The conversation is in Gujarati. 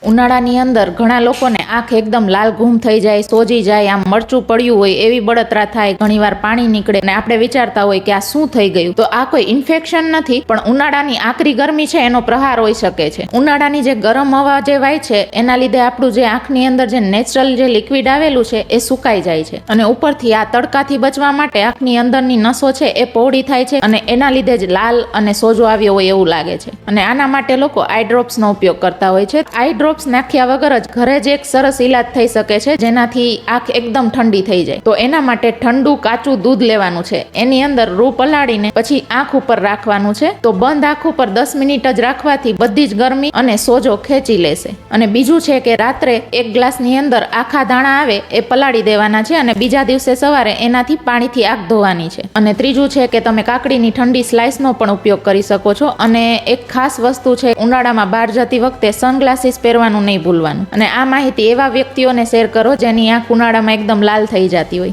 ઉનાળાની અંદર ઘણા લોકોને આંખ એકદમ લાલ ઘૂમ થઈ જાય, સોજી જાય, આમ મરચું પડ્યું હોય એવી બળતરા થાય, ઘણીવાર પાણી નીકળે અને આપણે વિચારતા હોય કે આ શું થઈ ગયું. તો આ કોઈ ઇન્ફેક્શન નથી, પણ ઉનાળાની આકરી ગરમી છે એનો પ્રહાર હોઈ શકે છે. ઉનાળાની જે ગરમ હવા જે વાય છે એના લીધે આપણું જે આંખની અંદર જે નેચરલ જે લિક્વિડ આવેલું છે એ સુકાઈ જાય છે, અને ઉપરથી આ તડકાથી બચવા માટે આંખની અંદરની નસો છે એ પહોળી થાય છે, અને એના લીધે જ લાલ અને સોજો આવ્યો હોય એવું લાગે છે. અને આના માટે લોકો આઈ ડ્રોપ્સનો ઉપયોગ કરતા હોય છે. આઈ ડ્રોપ્સ નાખ્યા વગર જ ઘરે જ એક સરસ ઈલાજ થઈ શકે છે, જેનાથી આંખ એકદમ ઠંડી થઈ જાય. તો એના માટે ઠંડુ કાચું દૂધ લેવાનું છે, એની અંદર રૂ પલાળીને પછી આંખ ઉપર રાખવાનું છે. તો બંધ આંખ ઉપર 10 મિનિટ જ રાખવાથી બધી જ ગરમી અને સોજો ખેંચી લેશે. અને બીજું છે કે રાત્રે એક ગ્લાસની અંદર આખા દાણા આવે એ પલાળી દેવાના છે, અને બીજા દિવસે સવારે એનાથી પાણીથી આંખ ધોવાની છે. અને ત્રીજું છે કે તમે કાકડીની ઠંડી સ્લાઇસનો પણ ઉપયોગ કરી શકો છો. અને એક ખાસ વસ્તુ છે, ઉનાળામાં બહાર જતી વખતે સનગ્લાસીસ પહેરવાનું નહીં ભૂલવાનું. અને આ માહિતી એવા વ્યક્તિઓને શેર કરો જેની આંખ ઉનાળામાં એકદમ લાલ થઈ જતી હોય.